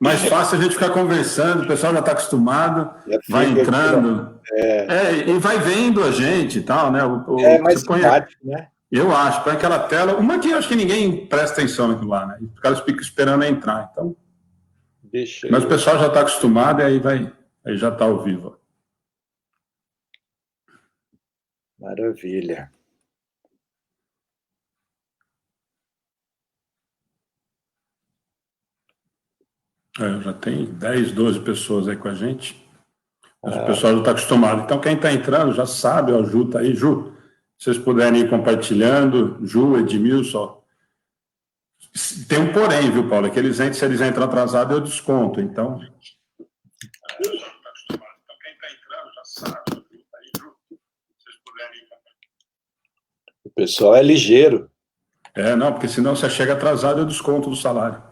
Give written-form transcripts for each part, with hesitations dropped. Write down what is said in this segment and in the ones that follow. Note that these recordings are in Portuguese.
Mais fácil a gente ficar conversando, o pessoal já está acostumado, Já vai fica aqui, entrando, é, e vai vendo a gente e tal, né? é Você mais põe, simpático, né? eu acho, põe aquela tela, uma que eu acho que ninguém presta atenção naquilo lá, né? Os caras ficam esperando entrar, então. Deixa Mas o eu. pessoal já está acostumado e aí já está ao vivo. Maravilha. Já tem 10, 12 pessoas aí com a gente. Mas o Ah, pessoal já está acostumado. Então, quem está entrando já sabe, ó, Ju está aí. Ju, se vocês puderem ir compartilhando, Ju, Edmilson, tem um porém, viu, Paulo? É que se eles entram atrasados, eu desconto. Então, quem está entrando já sabe, Ju está aí. Ju, se vocês puderem ir o pessoal é ligeiro. não, porque senão você chega atrasado, eu desconto do salário.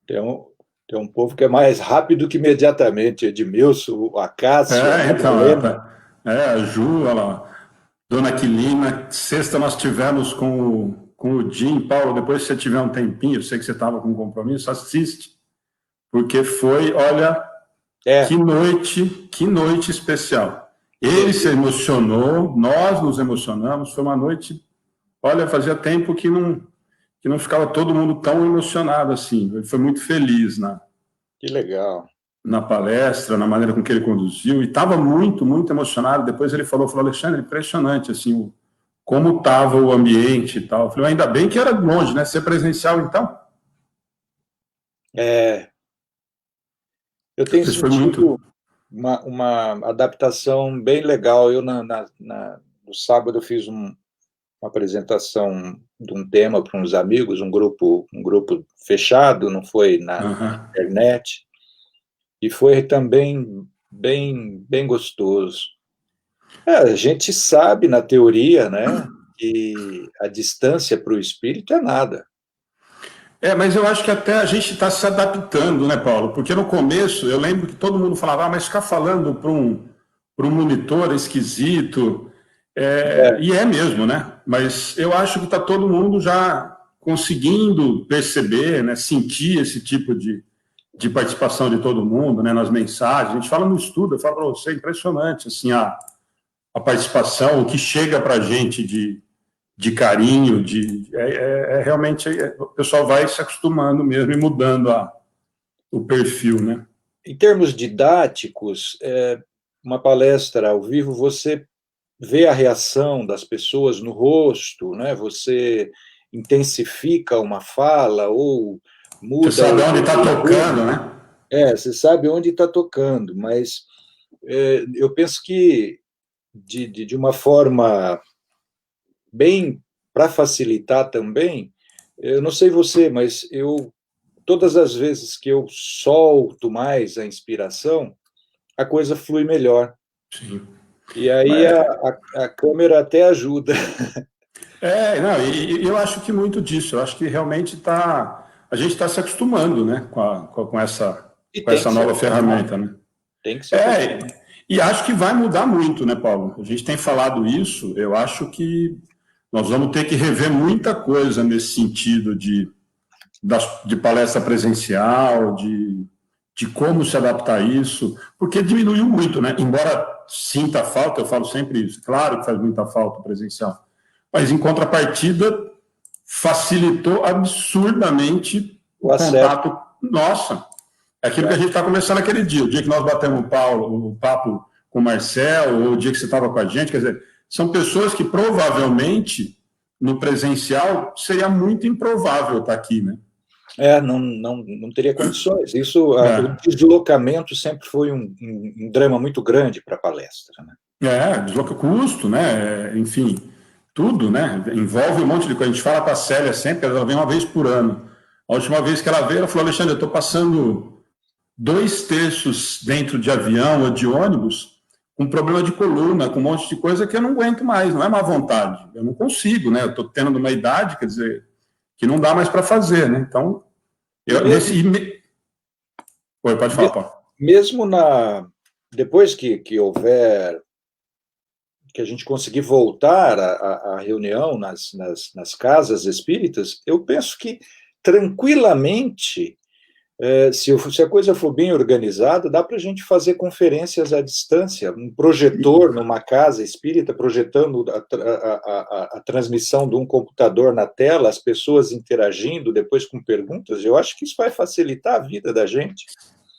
Tem um, tem um povo que é mais rápido que imediatamente. Edmilson, a Cássia, a Então, Madalena. a Ju, olha lá, Dona Aquilina, sexta nós tivemos com o Jim, Paulo, depois se você tiver um tempinho, eu sei que você estava com um compromisso, assiste, porque foi, olha, É, que noite especial. eu Ele se vi. emocionou, nós nos emocionamos, foi uma noite, olha, fazia tempo que não ficava todo mundo tão emocionado assim, ele foi muito feliz Que legal. na palestra, na maneira com que ele conduziu, e estava muito, muito emocionado. Depois ele falou, Alexandre, impressionante, assim, como estava o ambiente e tal. Eu falei, ainda bem que era longe, né? Ser presencial, então. É, eu tenho Isso foi muito. sentido uma adaptação bem legal. Eu, no sábado, eu fiz uma apresentação de um tema para uns amigos, um grupo fechado, não foi na Uhum. internet, e foi também bem gostoso. A gente sabe, na teoria, né, que a distância para o espírito é nada. Mas eu acho que até a gente está se adaptando, né, Paulo? Porque no começo eu lembro que todo mundo falava, mas ficar falando para um monitor é esquisito. E é mesmo, né? Mas eu acho que está todo mundo já conseguindo perceber, né, sentir esse tipo de participação de todo mundo, né, nas mensagens. A gente fala no estudo, eu falo para você, é impressionante assim, a participação, o que chega para a gente de carinho, realmente o pessoal vai se acostumando mesmo e mudando o perfil, né? Em termos didáticos, uma palestra ao vivo, você vê a reação das pessoas no rosto, né? Você intensifica uma fala ou Você muda sabe onde está o tocando, rumo. né? Você sabe onde está tocando, mas eu penso que de uma forma bem para facilitar também, eu não sei você, mas eu todas as vezes que eu solto mais a inspiração, a coisa flui melhor. Sim. E aí Mas, a câmera até ajuda. não, e eu acho que muito disso, eu acho que realmente a gente está se acostumando, né, E com tem essa que se nova acostumar, ferramenta, né? tem que se É, acostumar. e acho que vai mudar muito, né, Paulo? A gente tem falado isso, eu acho que nós vamos ter que rever muita coisa nesse sentido de palestra presencial, de como se adaptar a isso, porque diminuiu muito, né? Embora sinta falta, eu falo sempre isso, claro que faz muita falta o presencial, mas em contrapartida facilitou absurdamente o O acesso. contato. Nossa, é aquilo que a Né? gente está conversando aquele dia, o dia que nós batemos o papo com o Marcel, ou o dia que você estava com a gente, quer dizer, são pessoas que provavelmente no presencial seria muito improvável estar aqui, né? Não teria condições. Isso, o É, deslocamento sempre foi um drama muito grande para a palestra. Né? desloca custo, né? Enfim, tudo, né? Envolve um monte de coisa. A gente fala com a Célia sempre, ela vem uma vez por ano. A última vez que ela veio, ela falou: Alexandre, eu estou passando 2 terços dentro de avião ou de ônibus com problema de coluna, com um monte de coisa que eu não aguento mais, não é má vontade. Eu não consigo, né? Eu estou tendo uma idade, quer dizer, que não dá mais para fazer, né? Então, E eu, mesmo, nesse. Oi, pode falar, Paulo. mesmo depois que houver que a gente conseguir voltar à reunião nas casas espíritas, eu penso que tranquilamente, se a coisa for bem organizada, dá para a gente fazer conferências à distância, um projetor numa casa espírita, projetando a transmissão de um computador na tela, as pessoas interagindo, depois com perguntas. Eu acho que isso vai facilitar a vida da gente.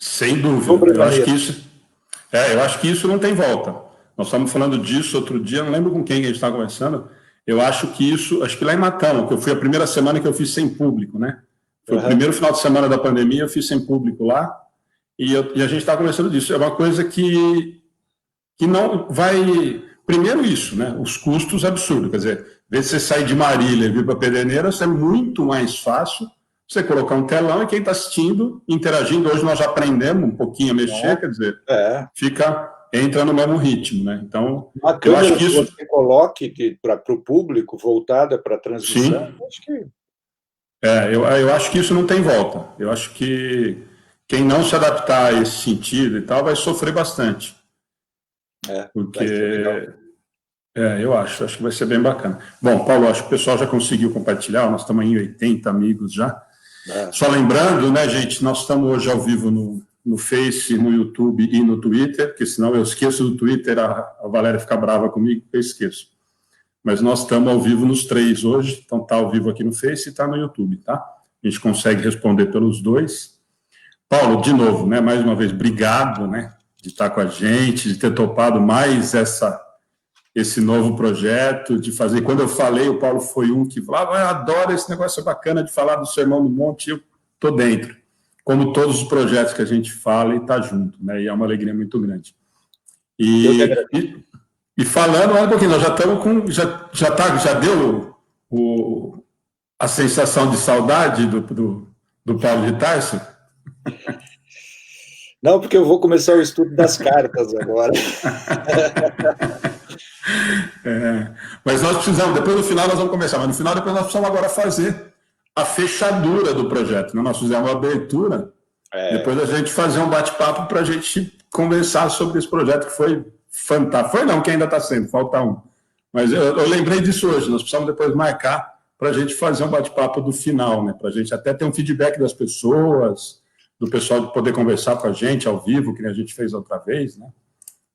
Sem dúvida. Eu acho que isso não tem volta. Nós estamos falando disso outro dia, não lembro com quem a gente estava conversando. Eu acho que lá em Matão, que eu fui a primeira semana que eu fiz sem público, né? Foi o primeiro final de semana da pandemia, eu fiz sem público lá, e a gente estava conversando disso. É uma coisa que não vai... Primeiro isso, né? Os custos absurdos. Quer dizer, em vez de você sair de Marília e vir para Pederneiras, é muito mais fácil você colocar um telão e quem está assistindo, interagindo. Hoje nós já aprendemos um pouquinho a mexer, quer dizer, entra no mesmo ritmo, né? Então, uma câmera eu acho que isso... você coloque para o público, voltada para a transmissão, sim. Acho que... eu acho que isso não tem volta. Eu acho que quem não se adaptar a esse sentido e tal vai sofrer bastante. Porque eu acho que vai ser bem bacana. Bom, Paulo, acho que o pessoal já conseguiu compartilhar, nós estamos em 80 amigos já. Só lembrando, né, gente, nós estamos hoje ao vivo no Face, no YouTube e no Twitter, porque senão eu esqueço do Twitter, a Valéria fica brava comigo, eu esqueço. Mas nós estamos ao vivo nos 3 hoje, então está ao vivo aqui no Face e está no YouTube, tá? A gente consegue responder pelos 2. Paulo, de novo, né, mais uma vez, obrigado, né, de estar com a gente, de ter topado mais esse novo projeto, de fazer... Quando eu falei, o Paulo foi um que falava, eu adoro esse negócio bacana de falar do Sermão do Monte, eu estou dentro. Como todos os projetos que a gente fala e está junto, né? E é uma alegria muito grande. E falando, olha um pouquinho, nós já estamos com... Já deu a sensação de saudade do Paulo de Tarso? Não, porque eu vou começar o estudo das cartas agora. Mas nós precisamos, depois no final nós vamos começar, mas no final depois nós precisamos agora fazer a fechadura do projeto, né? Nós fizemos uma abertura, depois a gente fazer um bate-papo para a gente conversar sobre esse projeto que foi fantástico. Foi não, que ainda está sendo, falta um. Mas eu lembrei disso hoje, nós precisamos depois marcar para a gente fazer um bate-papo do final, né? Para a gente até ter um feedback das pessoas, do pessoal de poder conversar com a gente ao vivo, que a gente fez outra vez, né?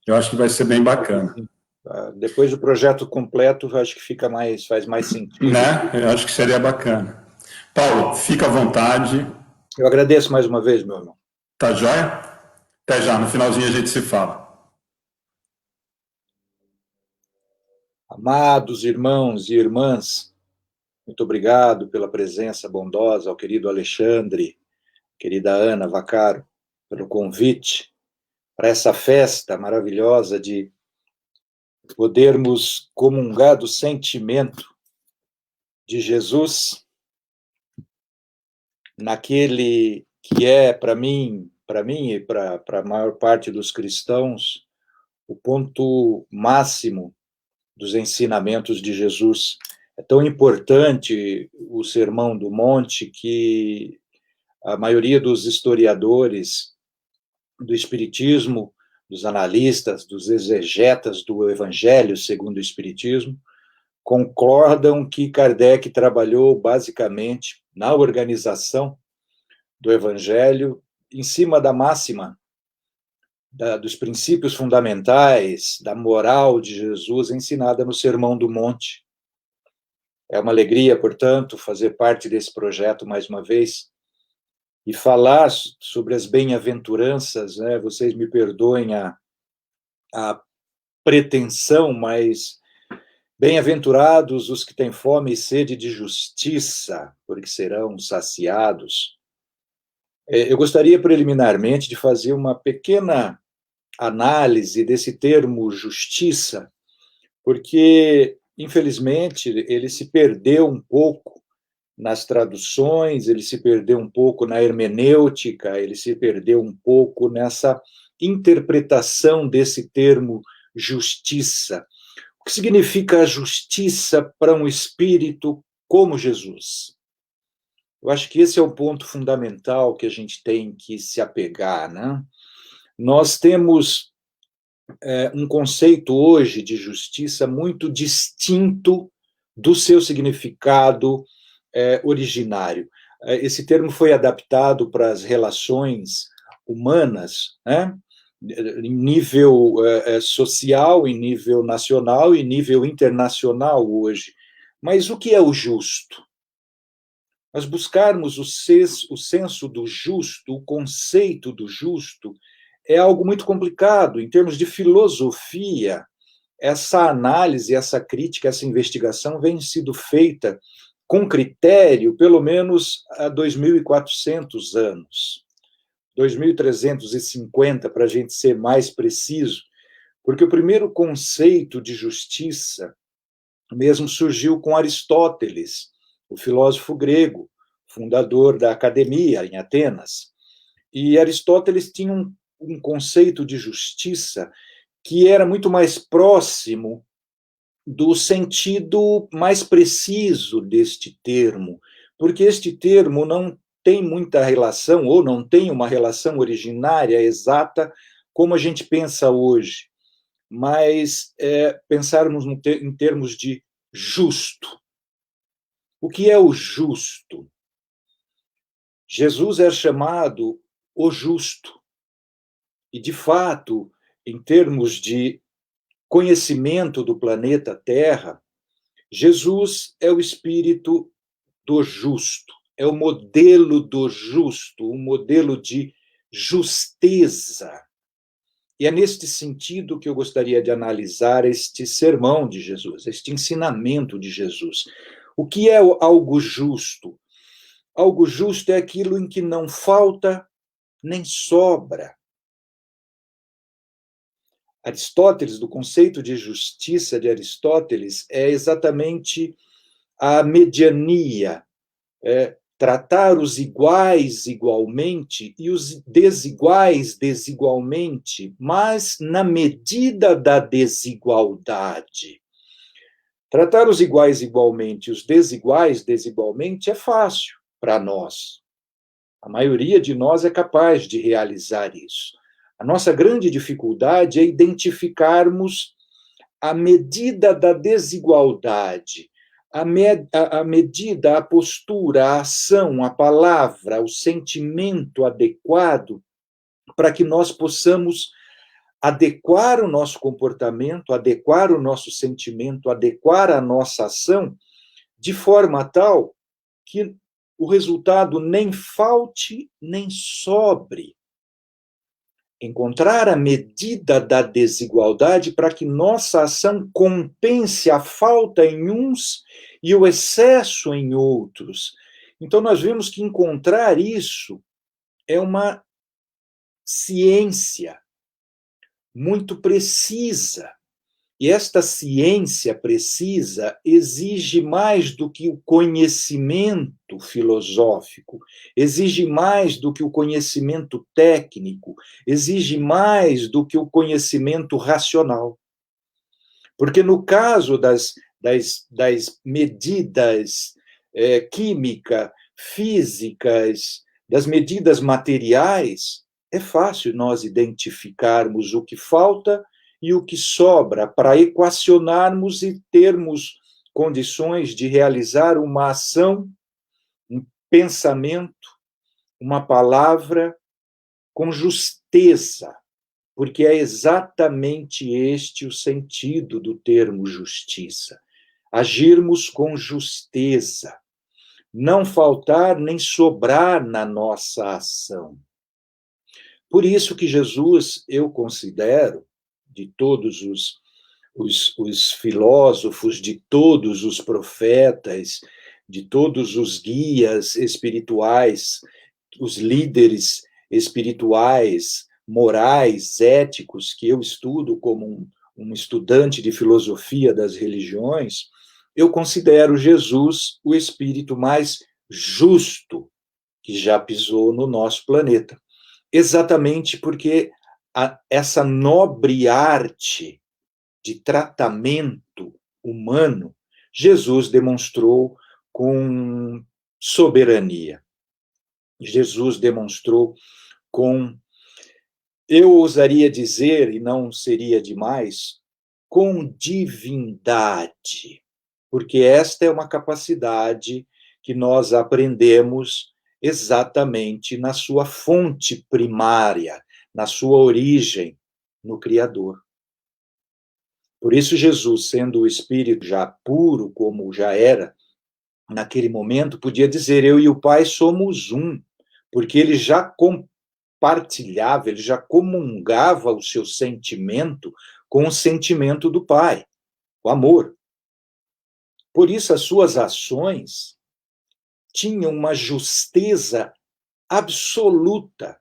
Eu acho que vai ser bem bacana. Depois do projeto completo, eu acho que faz mais sentido. Né? Eu acho que seria bacana. Paulo, fica à vontade. Eu agradeço mais uma vez, meu irmão. Tá joia? Até já, no finalzinho a gente se fala. Amados irmãos e irmãs, muito obrigado pela presença bondosa ao querido Alexandre, querida Ana Vaccaro, pelo convite para essa festa maravilhosa de podermos comungar do sentimento de Jesus naquele que é, para mim e para a maior parte dos cristãos, o ponto máximo dos ensinamentos de Jesus. É tão importante o Sermão do Monte que a maioria dos historiadores do Espiritismo, dos analistas, dos exegetas do Evangelho segundo o Espiritismo, concordam que Kardec trabalhou basicamente na organização do Evangelho em cima da máxima, dos princípios fundamentais, da moral de Jesus ensinada no Sermão do Monte. É uma alegria, portanto, fazer parte desse projeto mais uma vez e falar sobre as bem-aventuranças, né? Vocês me perdoem a pretensão, mas bem-aventurados os que têm fome e sede de justiça, porque serão saciados. Eu gostaria preliminarmente de fazer uma pequena análise desse termo justiça, porque, infelizmente, ele se perdeu um pouco nas traduções, ele se perdeu um pouco na hermenêutica, ele se perdeu um pouco nessa interpretação desse termo justiça. O que significa a justiça para um espírito como Jesus? Eu acho que esse é o ponto fundamental que a gente tem que se apegar, né? Nós temos um conceito hoje de justiça muito distinto do seu significado originário. Esse termo foi adaptado para as relações humanas, né? Em nível social, em nível nacional e nível internacional hoje. Mas o que é o justo? Nós buscarmos o senso do justo, o conceito do justo, é algo muito complicado. Em termos de filosofia, essa análise, essa crítica, essa investigação vem sido feita com critério, pelo menos há 2.400 anos. 2.350, para a gente ser mais preciso, porque o primeiro conceito de justiça mesmo surgiu com Aristóteles, o filósofo grego, fundador da academia em Atenas. E Aristóteles tinha um conceito de justiça que era muito mais próximo do sentido mais preciso deste termo, porque este termo não tem muita relação, ou não tem uma relação originária exata, como a gente pensa hoje, mas pensarmos em termos de justo. O que é o justo? Jesus é chamado o justo. E, de fato, em termos de conhecimento do planeta Terra, Jesus é o espírito do justo, é o modelo do justo, um modelo de justeza. E é neste sentido que eu gostaria de analisar este sermão de Jesus, este ensinamento de Jesus. O que é algo justo? Algo justo é aquilo em que não falta nem sobra. Aristóteles, do conceito de justiça de Aristóteles, é exatamente a mediania, tratar os iguais igualmente e os desiguais desigualmente, mas na medida da desigualdade. Tratar os iguais igualmente e os desiguais desigualmente é fácil para nós. A maioria de nós é capaz de realizar isso. A nossa grande dificuldade é identificarmos a medida da desigualdade, a medida, a postura, a ação, a palavra, o sentimento adequado para que nós possamos adequar o nosso comportamento, adequar o nosso sentimento, adequar a nossa ação de forma tal que o resultado nem falte nem sobre. Encontrar a medida da desigualdade para que nossa ação compense a falta em uns e o excesso em outros. Então, nós vemos que encontrar isso é uma ciência muito precisa. E esta ciência precisa exige mais do que o conhecimento filosófico, exige mais do que o conhecimento técnico, exige mais do que o conhecimento racional. Porque no caso das medidas químicas, físicas, das medidas materiais, é fácil nós identificarmos o que falta e o que sobra para equacionarmos e termos condições de realizar uma ação, um pensamento, uma palavra com justeza, porque é exatamente este o sentido do termo justiça. Agirmos com justeza, não faltar nem sobrar na nossa ação. Por isso que Jesus, eu considero, de todos os filósofos, de todos os profetas, de todos os guias espirituais, os líderes espirituais, morais, éticos, que eu estudo como um estudante de filosofia das religiões, eu considero Jesus o espírito mais justo que já pisou no nosso planeta. Exatamente porque essa nobre arte de tratamento humano, Jesus demonstrou com soberania. Jesus demonstrou com eu ousaria dizer, e não seria demais, com divindade, porque esta é uma capacidade que nós aprendemos exatamente na sua fonte primária, na sua origem, no Criador. Por isso, Jesus, sendo o Espírito já puro, como já era, naquele momento, podia dizer: eu e o Pai somos um, porque ele já compartilhava, ele já comungava o seu sentimento com o sentimento do Pai, o amor. Por isso, as suas ações tinham uma justeza absoluta,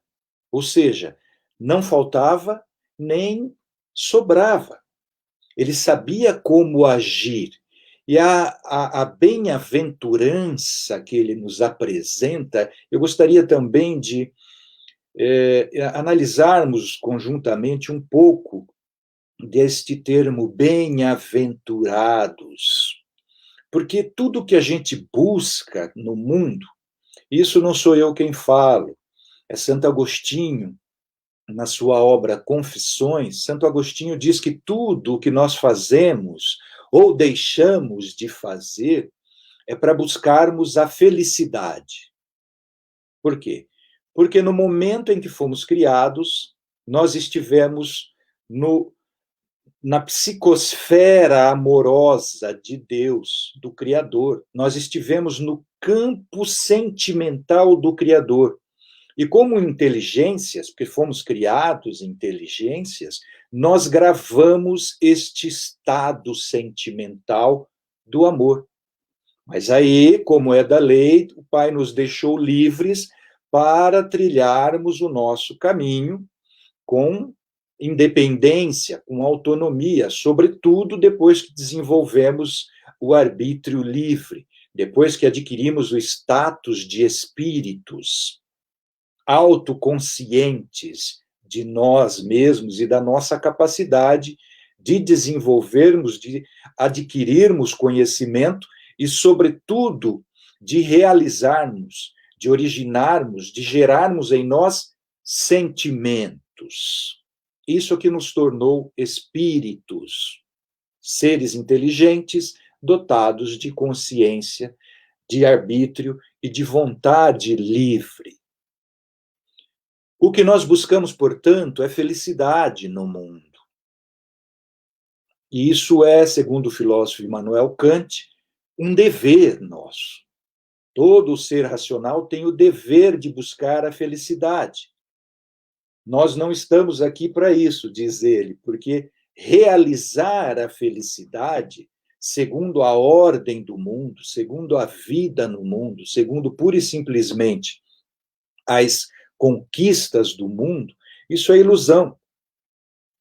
ou seja, não faltava nem sobrava. Ele sabia como agir. E a bem-aventurança que ele nos apresenta, eu gostaria também de analisarmos conjuntamente um pouco deste termo bem-aventurados. Porque tudo que a gente busca no mundo, isso não sou eu quem falo, é Santo Agostinho, na sua obra Confissões. Santo Agostinho diz que tudo o que nós fazemos ou deixamos de fazer é para buscarmos a felicidade. Por quê? Porque no momento em que fomos criados, nós estivemos na psicosfera amorosa de Deus, do Criador. Nós estivemos no campo sentimental do Criador. E como inteligências, porque fomos criados inteligências, nós gravamos este estado sentimental do amor. Mas aí, como é da lei, o Pai nos deixou livres para trilharmos o nosso caminho com independência, com autonomia, sobretudo depois que desenvolvemos o arbítrio livre, depois que adquirimos o status de espíritos autoconscientes de nós mesmos e da nossa capacidade de desenvolvermos, de adquirirmos conhecimento e, sobretudo, de realizarmos, de originarmos, de gerarmos em nós sentimentos. Isso que nos tornou espíritos, seres inteligentes, dotados de consciência, de arbítrio e de vontade livre. O que nós buscamos, portanto, é felicidade no mundo. E isso é, segundo o filósofo Immanuel Kant, um dever nosso. Todo ser racional tem o dever de buscar a felicidade. Nós não estamos aqui para isso, diz ele, porque realizar a felicidade, segundo a ordem do mundo, segundo a vida no mundo, segundo pura e simplesmente as conquistas do mundo, isso é ilusão.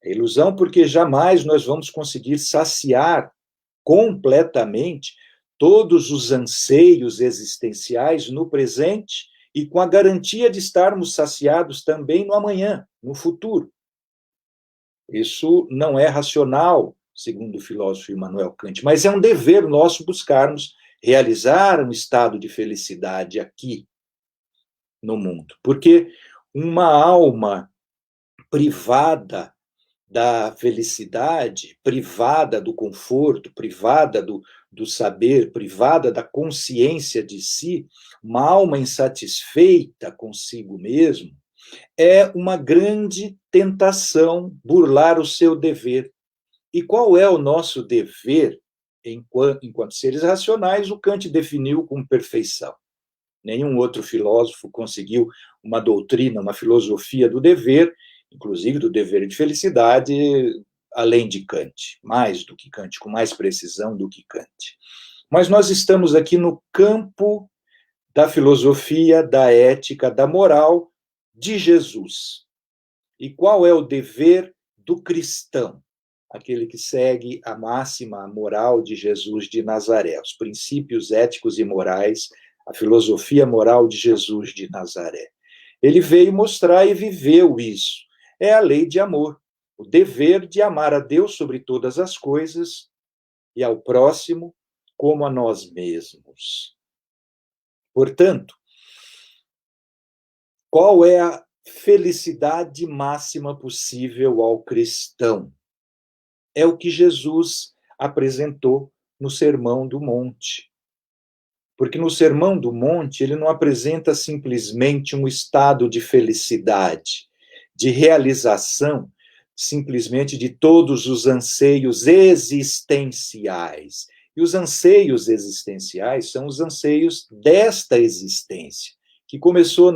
É ilusão porque jamais nós vamos conseguir saciar completamente todos os anseios existenciais no presente e com a garantia de estarmos saciados também no amanhã, no futuro. Isso não é racional, segundo o filósofo Immanuel Kant, mas é um dever nosso buscarmos realizar um estado de felicidade aqui no mundo. Porque uma alma privada da felicidade, privada do conforto, privada do saber, privada da consciência de si, uma alma insatisfeita consigo mesmo, é uma grande tentação burlar o seu dever. E qual é o nosso dever enquanto seres racionais? O Kant definiu como perfeição. Nenhum outro filósofo conseguiu uma doutrina, uma filosofia do dever, inclusive do dever de felicidade, além de Kant, mais do que Kant, com mais precisão do que Kant. Mas nós estamos aqui no campo da filosofia, da ética, da moral de Jesus. E qual é o dever do cristão? Aquele que segue a máxima moral de Jesus de Nazaré, os princípios éticos e morais, a filosofia moral de Jesus de Nazaré. Ele veio mostrar e viveu isso. É a lei de amor, o dever de amar a Deus sobre todas as coisas e ao próximo como a nós mesmos. Portanto, qual é felicidade máxima possível ao cristão. É o que Jesus apresentou no Sermão do Monte. Porque no Sermão do Monte ele não apresenta simplesmente um estado de felicidade, de realização, simplesmente de todos os anseios existenciais. E os anseios existenciais são os anseios desta existência, que começou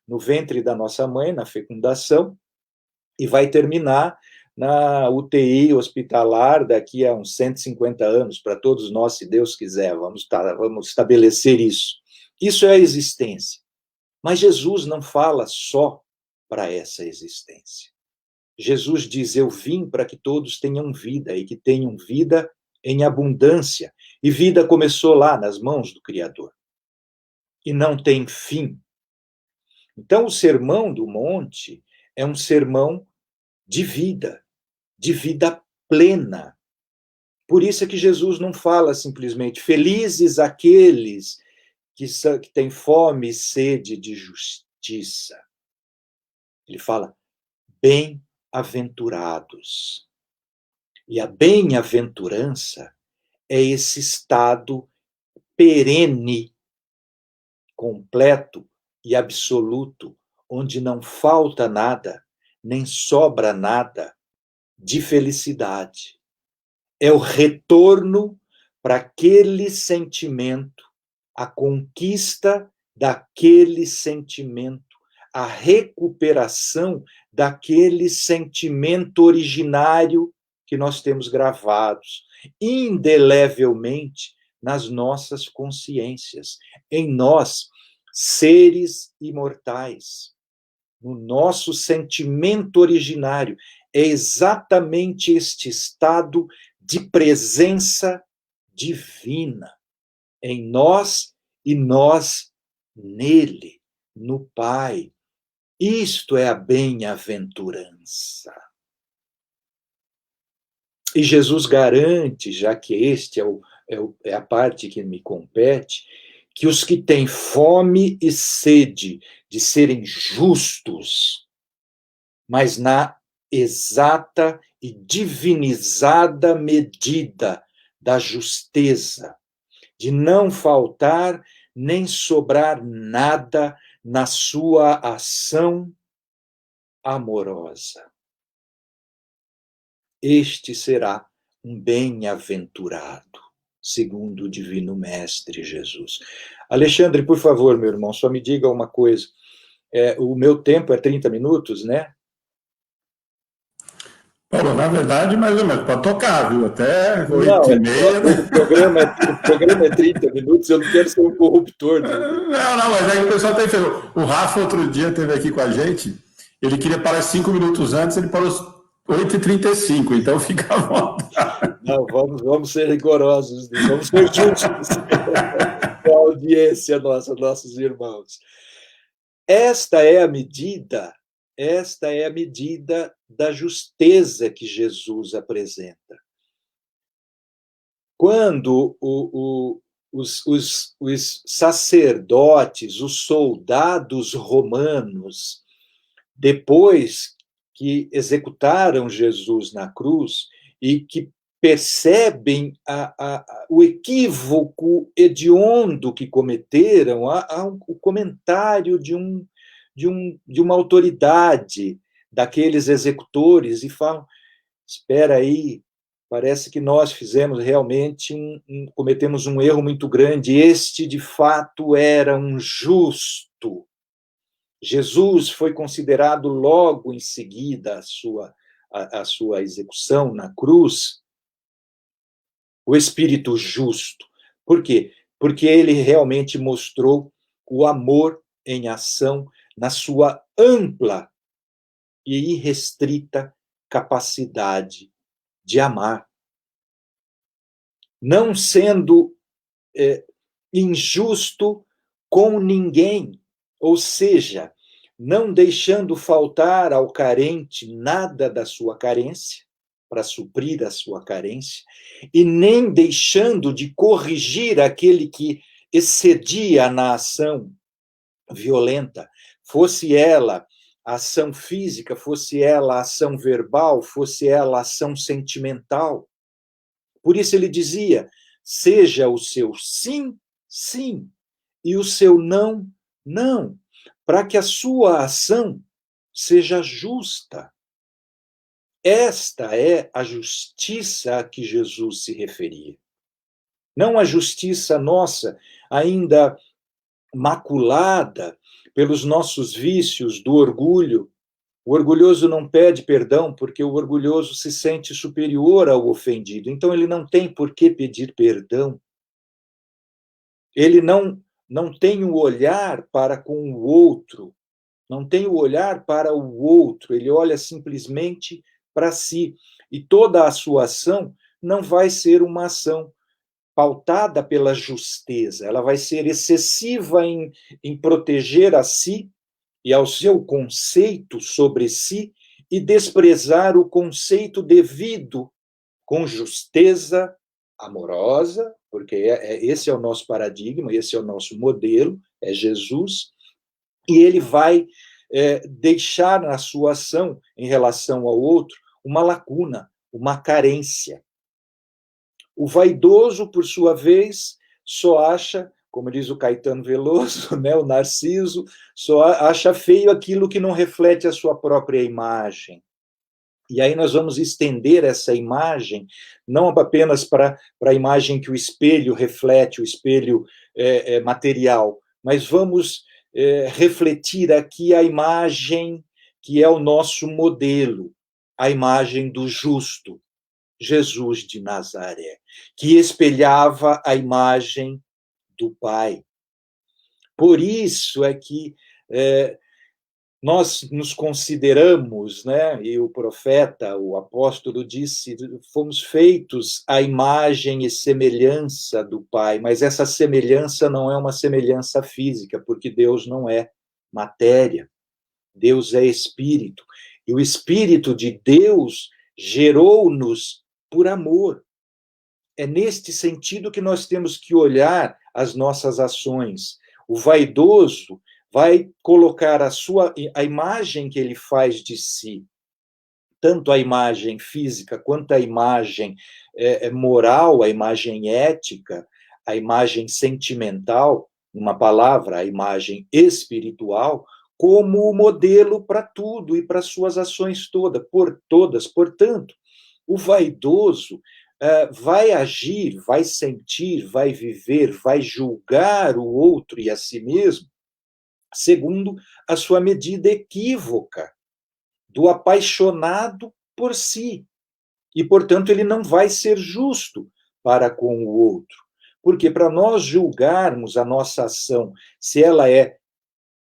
no ventre da nossa mãe, na fecundação, e vai terminar na UTI hospitalar daqui a uns 150 anos, para todos nós, se Deus quiser, vamos estabelecer isso. Isso é a existência. Mas Jesus não fala só para essa existência. Jesus diz, eu vim para que todos tenham vida, e que tenham vida em abundância. E vida começou lá, nas mãos do Criador. E não tem fim. Então, o Sermão do Monte é um sermão de vida plena. Por isso é que Jesus não fala simplesmente, felizes aqueles que têm fome e sede de justiça. Ele fala, bem-aventurados. E a bem-aventurança é esse estado perene, completo e absoluto, onde não falta nada, nem sobra nada, de felicidade. É o retorno para aquele sentimento, a conquista daquele sentimento, a recuperação daquele sentimento originário que nós temos gravados indelevelmente nas nossas consciências, em nós, seres imortais, no nosso sentimento originário. É exatamente este estado de presença divina em nós e nós nele, no Pai. Isto é a bem-aventurança. E Jesus garante, já que este é a parte que me compete, que os que têm fome e sede de serem justos, mas na exata e divinizada medida da justeza, de não faltar nem sobrar nada na sua ação amorosa. Este será um bem-aventurado, segundo o Divino Mestre Jesus. Alexandre, por favor, meu irmão, só me diga uma coisa. O meu tempo é 30 minutos, né? Paulo, na verdade, mais ou menos, pode tocar, viu? Até 8h30. O programa é 30 minutos, eu não quero ser um corruptor. Né? Não, mas aí o pessoal tem feito. O Rafa, outro dia, esteve aqui com a gente, ele queria parar 5 minutos antes, ele parou 8h35, então fica à vontade. Não, vamos ser rigorosos, vamos ser justos com a audiência nossa, nossos irmãos. Esta é a medida da justeza que Jesus apresenta. Quando os sacerdotes, os soldados romanos, depois que executaram Jesus na cruz e que percebem o equívoco hediondo que cometeram, o comentário de uma autoridade daqueles executores e falam, espera aí, parece que nós fizemos realmente cometemos um erro muito grande, este de fato era um justo. Jesus foi considerado logo em seguida a sua execução na cruz, o Espírito justo. Por quê? Porque ele realmente mostrou o amor em ação na sua ampla e irrestrita capacidade de amar. Não sendo injusto com ninguém, ou seja, não deixando faltar ao carente nada da sua carência, para suprir a sua carência, e nem deixando de corrigir aquele que excedia na ação violenta, fosse ela a ação física, fosse ela a ação verbal, fosse ela a ação sentimental. Por isso ele dizia, seja o seu sim, sim, e o seu não, não, para que a sua ação seja justa. Esta é a justiça a que Jesus se referia. Não a justiça nossa, ainda maculada pelos nossos vícios do orgulho. O orgulhoso não pede perdão porque o orgulhoso se sente superior ao ofendido. Então ele não tem por que pedir perdão. Ele não tem o olhar para com o outro, não tem o olhar para o outro, ele olha simplesmente para si. E toda a sua ação não vai ser uma ação pautada pela justeza, ela vai ser excessiva em proteger a si e ao seu conceito sobre si e desprezar o conceito devido com justeza amorosa, porque esse é o nosso paradigma, esse é o nosso modelo, é Jesus, e ele vai deixar na sua ação em relação ao outro uma lacuna, uma carência. O vaidoso, por sua vez, só acha, como diz o Caetano Veloso, né, o Narciso, só acha feio aquilo que não reflete a sua própria imagem. E aí nós vamos estender essa imagem, não apenas para a imagem que o espelho reflete, o espelho material, mas vamos refletir aqui a imagem que é o nosso modelo, a imagem do justo, Jesus de Nazaré, que espelhava a imagem do Pai. Por isso é que nós nos consideramos, né, e o profeta, o apóstolo disse, fomos feitos à imagem e semelhança do Pai, mas essa semelhança não é uma semelhança física, porque Deus não é matéria, Deus é espírito, e o Espírito de Deus gerou-nos por amor. É neste sentido que nós temos que olhar as nossas ações. O vaidoso vai colocar a imagem que ele faz de si, tanto a imagem física quanto a imagem moral, a imagem ética, a imagem sentimental, uma palavra, a imagem espiritual, como o modelo para tudo e para suas ações todas. Portanto, o vaidoso vai agir, vai sentir, vai viver, vai julgar o outro e a si mesmo segundo a sua medida equívoca do apaixonado por si. E, portanto, ele não vai ser justo para com o outro. Porque para nós julgarmos a nossa ação, se ela é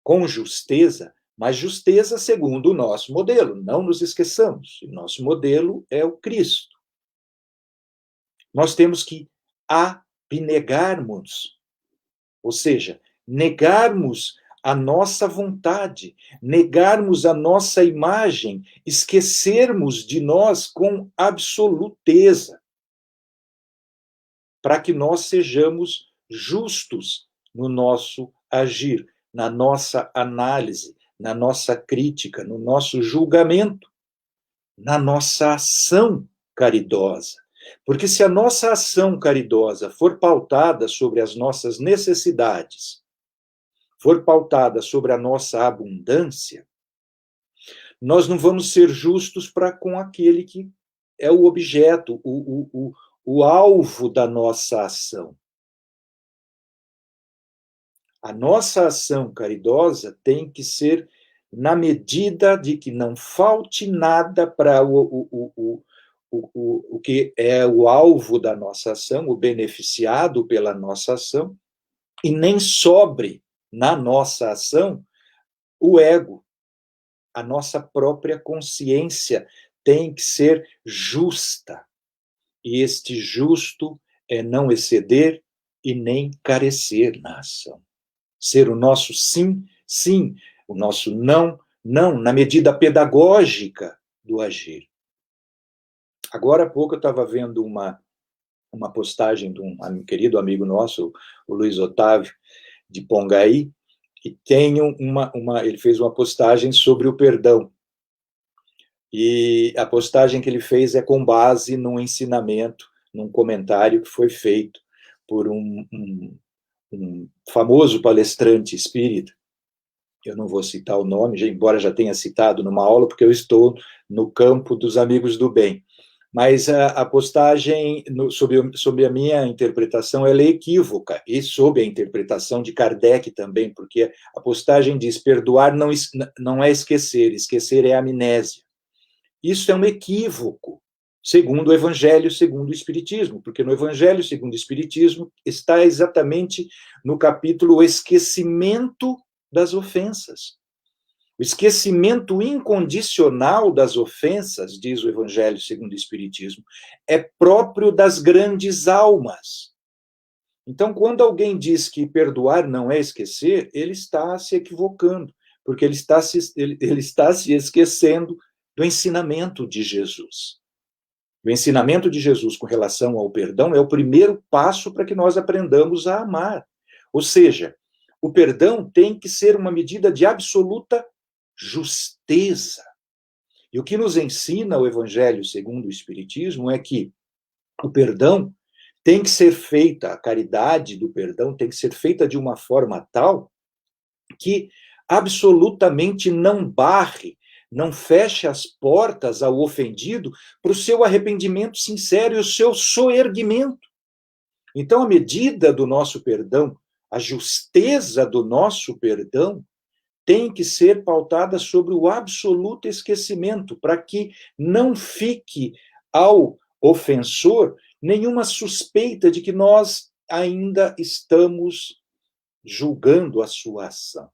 com justeza, mas justeza segundo o nosso modelo, não nos esqueçamos, o nosso modelo é o Cristo. Nós temos que abnegarmos, ou seja, negarmos a nossa vontade, negarmos a nossa imagem, esquecermos de nós com absoluteza, para que nós sejamos justos no nosso agir, na nossa análise, na nossa crítica, no nosso julgamento, na nossa ação caridosa. Porque se a nossa ação caridosa for pautada sobre as nossas necessidades, for pautada sobre a nossa abundância, nós não vamos ser justos para com aquele que é o objeto, o alvo da nossa ação. A nossa ação caridosa tem que ser na medida de que não falte nada para o que é o alvo da nossa ação, o beneficiado pela nossa ação, e nem sobre na nossa ação o ego. A nossa própria consciência tem que ser justa. E este justo é não exceder e nem carecer na ação. Ser o nosso sim, sim, o nosso não, não, na medida pedagógica do agir. Agora há pouco eu estava vendo uma postagem de um querido amigo nosso, o Luiz Otávio, de Pongaí, e tem ele fez uma postagem sobre o perdão. E a postagem que ele fez é com base num ensinamento, num comentário que foi feito por um famoso palestrante espírita. Eu não vou citar o nome, embora já tenha citado numa aula, porque eu estou no campo dos amigos do bem. Mas a postagem, sob a minha interpretação, ela é equívoca, e sob a interpretação de Kardec também, porque a postagem diz: perdoar não é esquecer, esquecer é amnésia. Isso é um equívoco, segundo o Evangelho, segundo o Espiritismo, porque no Evangelho, segundo o Espiritismo, está exatamente no capítulo o esquecimento das ofensas. O esquecimento incondicional das ofensas, diz o Evangelho segundo o Espiritismo, é próprio das grandes almas. Então, quando alguém diz que perdoar não é esquecer, ele está se equivocando, porque ele está se esquecendo do ensinamento de Jesus. O ensinamento de Jesus com relação ao perdão é o primeiro passo para que nós aprendamos a amar. Ou seja, o perdão tem que ser uma medida de absoluta justeza. E o que nos ensina o Evangelho segundo o Espiritismo é que o perdão tem que ser feita, a caridade do perdão tem que ser feita de uma forma tal que absolutamente não barre, não feche as portas ao ofendido para o seu arrependimento sincero e o seu soerguimento. Então, a medida do nosso perdão, a justeza do nosso perdão, tem que ser pautada sobre o absoluto esquecimento, para que não fique ao ofensor nenhuma suspeita de que nós ainda estamos julgando a sua ação.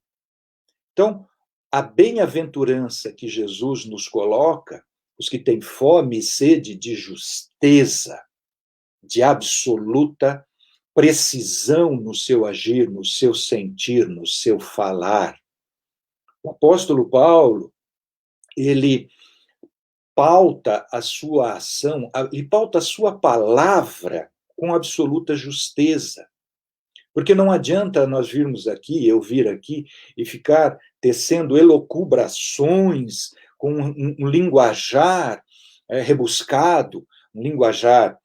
Então, a bem-aventurança que Jesus nos coloca, os que têm fome e sede de justeza, de absoluta precisão no seu agir, no seu sentir, no seu falar. O apóstolo Paulo, ele pauta a sua ação, ele pauta a sua palavra com absoluta justeza. Porque não adianta nós virmos aqui, eu vir aqui, e ficar tecendo elucubrações com um linguajar rebuscado, um linguajar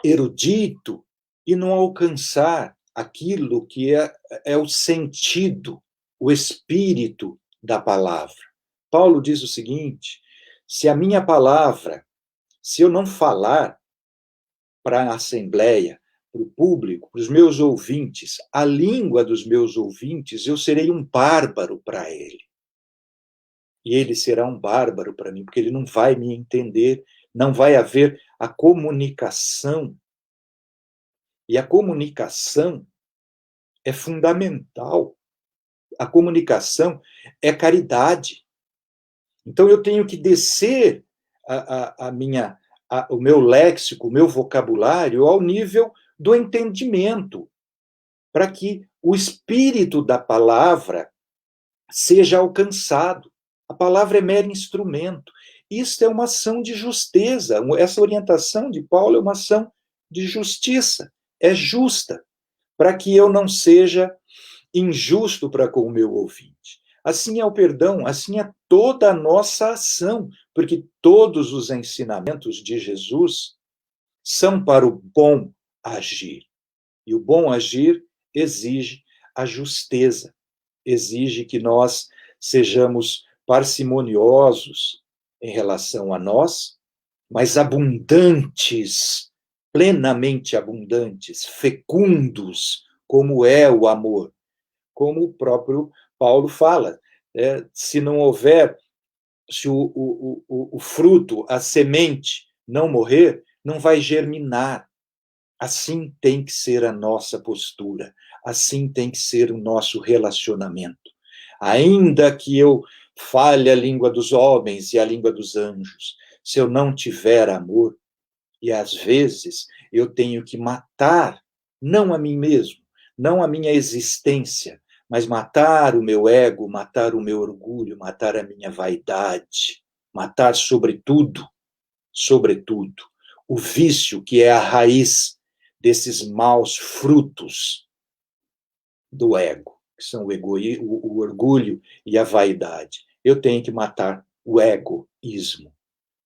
erudito, e não alcançar aquilo que é o sentido, o espírito da palavra. Paulo diz o seguinte: se a minha palavra, se eu não falar para a assembleia, para o público, para os meus ouvintes, a língua dos meus ouvintes, eu serei um bárbaro para ele. E ele será um bárbaro para mim, porque ele não vai me entender, não vai haver a comunicação. E a comunicação é fundamental. A comunicação é caridade. Então eu tenho que descer o meu léxico, o meu vocabulário ao nível do entendimento, para que o espírito da palavra seja alcançado. A palavra é mero instrumento. Isto é uma ação de justeza. Essa orientação de Paulo é uma ação de justiça. É justa, para que eu não seja injusto para com o meu ouvinte. Assim é o perdão, assim é toda a nossa ação, porque todos os ensinamentos de Jesus são para o bom agir. E o bom agir exige a justeza, exige que nós sejamos parcimoniosos em relação a nós, mas abundantes, plenamente abundantes, fecundos, como é o amor. Como o próprio Paulo fala, se não houver, se o fruto, a semente, não morrer, não vai germinar. Assim tem que ser a nossa postura, assim tem que ser o nosso relacionamento. Ainda que eu fale a língua dos homens e a língua dos anjos, se eu não tiver amor, e às vezes eu tenho que matar, não a mim mesmo, não a minha existência, mas matar o meu ego, matar o meu orgulho, matar a minha vaidade, matar sobretudo, o vício que é a raiz desses maus frutos do ego, que são o orgulho e a vaidade. Eu tenho que matar o egoísmo,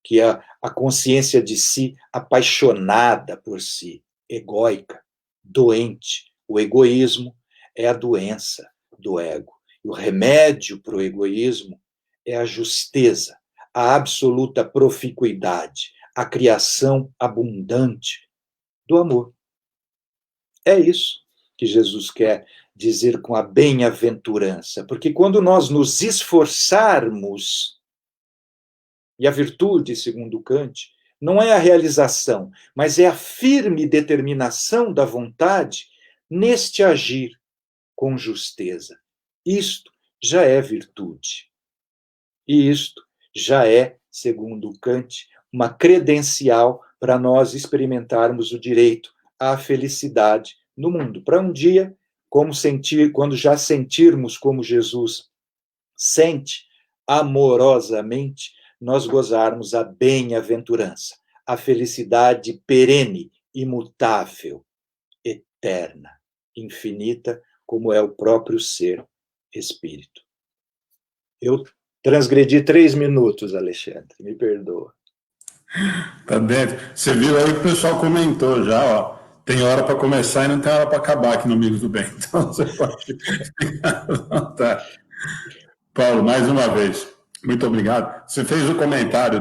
que é a consciência de si apaixonada por si, egóica, doente. O egoísmo é a doença do ego. E o remédio para o egoísmo é a justeza, a absoluta proficuidade, a criação abundante do amor. É isso que Jesus quer dizer com a bem-aventurança, porque quando nós nos esforçarmos, e a virtude, segundo Kant, não é a realização, mas é a firme determinação da vontade neste agir com justeza. Isto já é virtude. E isto já é, segundo Kant, uma credencial para nós experimentarmos o direito à felicidade no mundo. Para um dia, quando já sentirmos como Jesus sente amorosamente, nós gozarmos a bem-aventurança, a felicidade perene, imutável, eterna, infinita, como é o próprio ser espírito. Eu transgredi 3 minutos, Alexandre, me perdoa. Tá dentro. Você viu aí que o pessoal comentou já, ó. Tem hora para começar e não tem hora para acabar aqui no Amigos do Bem. Então você pode ficar à vontade. Paulo, mais uma vez, muito obrigado. Você fez o comentário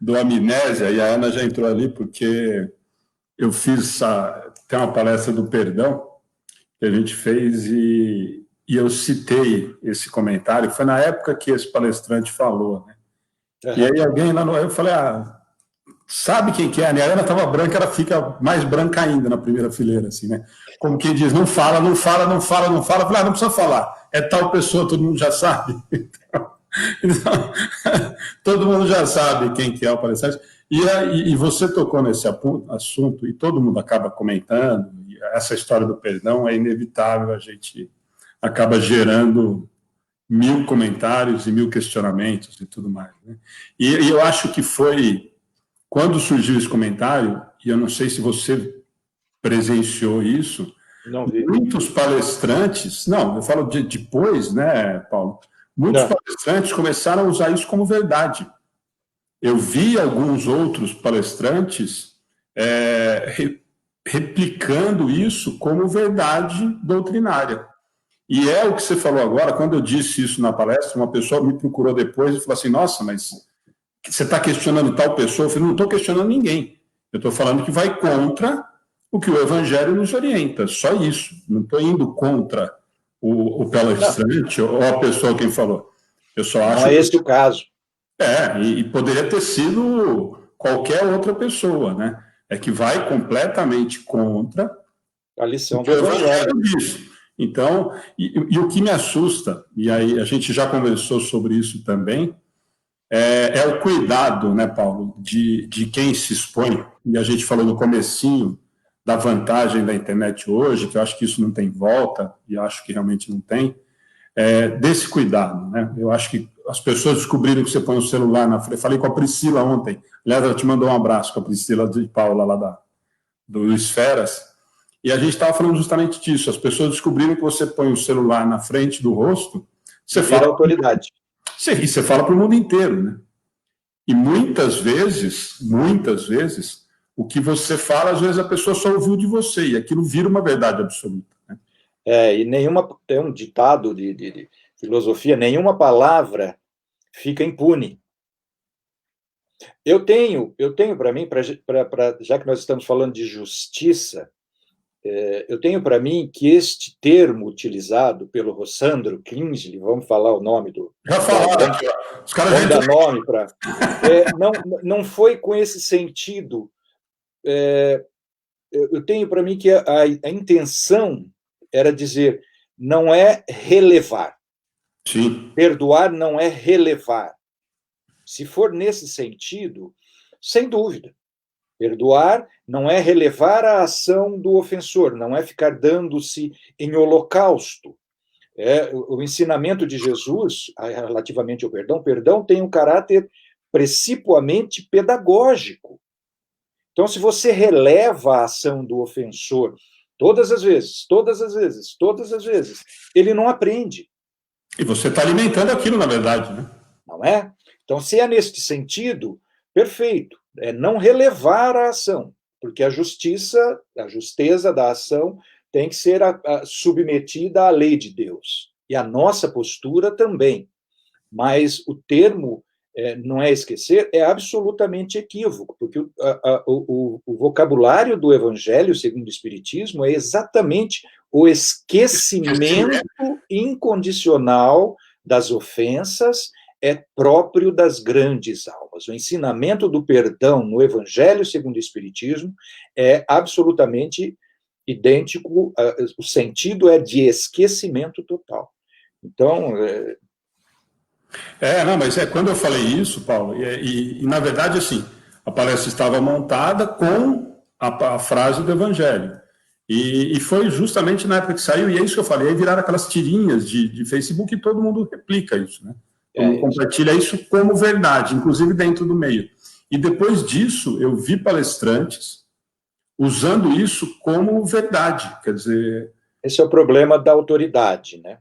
do Amnésia, e a Ana já entrou ali, porque eu fiz tem uma palestra do perdão que a gente fez e eu citei esse comentário, foi na época que esse palestrante falou, né? E aí alguém lá eu falei, sabe quem que é? A Ana estava branca, ela fica mais branca ainda na primeira fileira, assim, né? Como quem diz, não fala, não fala, não fala, não fala. Eu falei, não precisa falar, é tal pessoa, todo mundo já sabe. Então, todo mundo já sabe quem que é o palestrante. E você tocou nesse assunto, e todo mundo acaba comentando, e essa história do perdão é inevitável, a gente acaba gerando 1000 comentários e 1000 questionamentos e tudo mais, né? E eu acho que foi quando surgiu esse comentário, e eu não sei se você presenciou isso, não vi. Muitos palestrantes, não, eu falo depois, né, Paulo? Muitos palestrantes começaram a usar isso como verdade. Eu vi alguns outros palestrantes replicando isso como verdade doutrinária. E é o que você falou agora, quando eu disse isso na palestra, uma pessoa me procurou depois e falou assim, nossa, mas você está questionando tal pessoa? Eu falei, não estou questionando ninguém. Eu estou falando que vai contra o que o Evangelho nos orienta, só isso. Não estou indo contra o palestrante ou a pessoa quem falou. Eu só acho. Não é esse o caso. E poderia ter sido qualquer outra pessoa, né? É que vai completamente contra a lição do Evangelho disso. Então, e o que me assusta, e aí a gente já conversou sobre isso também, é o cuidado, né, Paulo, de quem se expõe. E a gente falou no comecinho da vantagem da internet hoje, que eu acho que isso não tem volta, e acho que realmente não tem, desse cuidado, né? Eu acho que as pessoas descobriram que você põe o celular na frente. Falei com a Priscila ontem, aliás, ela te mandou um abraço, com a Priscila de Paula, lá do Esferas, e a gente estava falando justamente disso. As pessoas descobriram que você põe o celular na frente do rosto, você fala autoridade. E você fala para o mundo inteiro, né? E muitas vezes, o que você fala, às vezes a pessoa só ouviu de você, e aquilo vira uma verdade absoluta, né? E tem um ditado de filosofia, nenhuma palavra fica impune. Eu tenho para mim, já que nós estamos falando de justiça, eu tenho para mim que este termo utilizado pelo Rossandro Kingsley, vamos falar o nome do... Já falaram aqui, os caras vão dar nome para... não foi com esse sentido. Eu tenho para mim que a intenção era dizer, não é relevar. Sim. Perdoar não é relevar. Se for nesse sentido, sem dúvida. Perdoar não é relevar a ação do ofensor, não é ficar dando-se em holocausto. O ensinamento de Jesus, relativamente ao perdão tem um caráter precipuamente pedagógico. Então, se você releva a ação do ofensor Todas as vezes, todas as vezes, todas as vezes. Ele não aprende. E você está alimentando aquilo, na verdade, né? Não é? Então, se é neste sentido, perfeito. É não relevar a ação, porque a justeza da ação tem que ser submetida à lei de Deus. E a nossa postura também. Mas o termo, não é esquecer, é absolutamente equívoco, porque o vocabulário do Evangelho, segundo o Espiritismo, é exatamente o esquecimento incondicional das ofensas, é próprio das grandes almas. O ensinamento do perdão no Evangelho, segundo o Espiritismo, é absolutamente idêntico, o sentido é de esquecimento total. Então, não, mas quando eu falei isso, Paulo, e na verdade, assim, a palestra estava montada com a frase do Evangelho. E foi justamente na época que saiu, e é isso que eu falei, aí viraram aquelas tirinhas de Facebook e todo mundo replica isso, né? Todo mundo compartilha isso como verdade, inclusive dentro do meio. E depois disso, eu vi palestrantes usando isso como verdade, quer dizer... Esse é o problema da autoridade, né?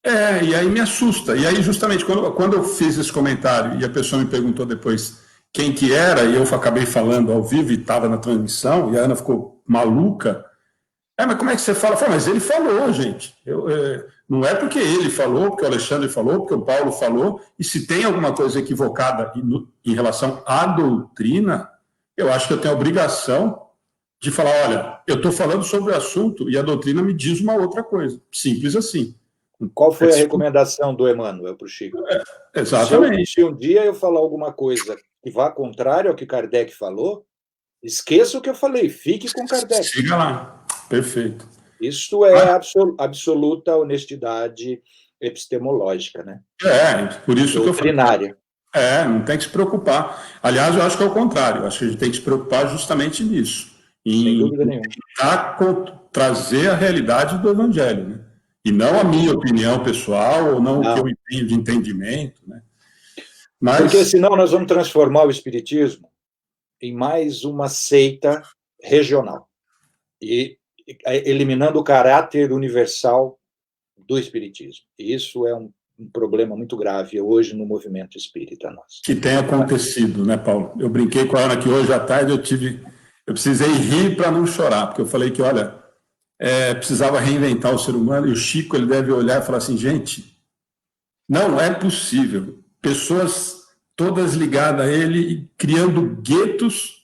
E aí me assusta. E aí, justamente, quando eu fiz esse comentário e a pessoa me perguntou depois quem que era, e eu acabei falando ao vivo e estava na transmissão, e a Ana ficou maluca. Mas como é que você fala? Eu falei, mas ele falou, gente. Não é porque ele falou, porque o Alexandre falou, porque o Paulo falou, e se tem alguma coisa equivocada em relação à doutrina, eu acho que eu tenho a obrigação de falar, olha, eu estou falando sobre o assunto e a doutrina me diz uma outra coisa. Simples assim. Qual foi a recomendação do Emmanuel para o Chico? Exatamente. Se um dia eu falar alguma coisa que vá contrário ao que Kardec falou, esqueça o que eu falei, fique com Kardec. Siga lá. Perfeito. Isso é absoluta honestidade epistemológica, né? Por isso doutrinária. Que eu falei. Não tem que se preocupar. Aliás, eu acho que é o contrário. Eu acho que a gente tem que se preocupar justamente nisso. Sem dúvida nenhuma. Tentar trazer a realidade do Evangelho, né? E não a minha opinião pessoal, ou não o que eu tenho de entendimento, né? Porque senão nós vamos transformar o Espiritismo em mais uma seita regional. E eliminando o caráter universal do Espiritismo. E isso é um problema muito grave hoje no movimento espírita nosso. Que tem acontecido, né, Paulo? Eu brinquei com a Ana que hoje à tarde eu precisei rir para não chorar, porque eu falei que, olha, precisava reinventar o ser humano, e o Chico ele deve olhar e falar assim, gente, não é possível. Pessoas todas ligadas a ele, criando guetos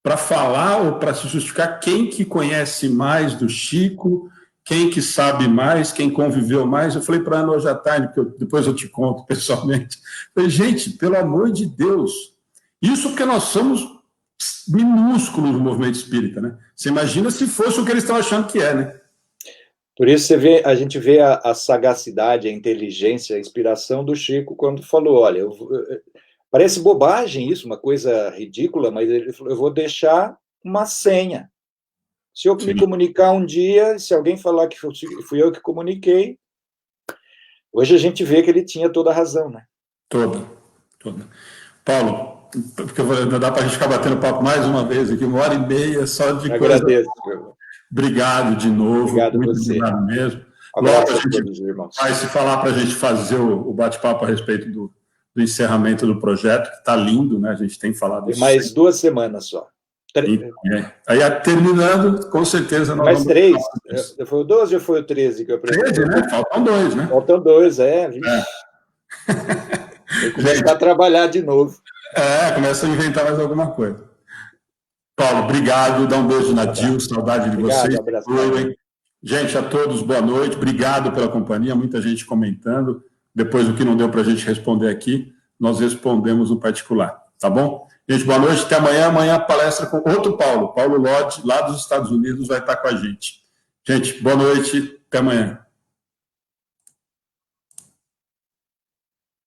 para falar ou para se justificar quem que conhece mais do Chico, quem que sabe mais, quem conviveu mais. Eu falei para a Ana hoje à tarde, porque depois eu te conto pessoalmente. Eu falei, gente, pelo amor de Deus, isso porque nós somos minúsculos no movimento espírita, né? Você imagina se fosse o que eles estão achando que é, né? Por isso a gente vê a sagacidade, a inteligência, a inspiração do Chico quando falou, olha, parece bobagem isso, uma coisa ridícula, mas ele falou, eu vou deixar uma senha. Se eu me comunicar um dia, se alguém falar que fui eu que comuniquei, hoje a gente vê que ele tinha toda a razão, né? Toda. Paulo, porque não dá para a gente ficar batendo papo mais uma vez aqui, 1h30 só de coisa. Agradeço. Obrigado de novo. Obrigado muito você. Obrigado mesmo. Logo a gente vai se falar para a gente fazer o bate-papo a respeito do encerramento do projeto, que está lindo, né? A gente tem falado isso. Mais 2 semanas só. Aí, terminando, com certeza... Mais 3. Foi o 12 ou foi o 13 que eu apresentei? 13, né? Faltam 2, né? Faltam 2, Tem que começar a trabalhar de novo. Começa a inventar mais alguma coisa. Paulo, obrigado. Dá um beijo na Dil, saudade de vocês. Um abraço. Gente, a todos, boa noite. Obrigado pela companhia. Muita gente comentando. Depois do que não deu para a gente responder aqui, nós respondemos no particular. Tá bom? Gente, boa noite. Até amanhã. Amanhã a palestra com outro Paulo Lodge, lá dos Estados Unidos, vai estar com a gente. Gente, boa noite. Até amanhã.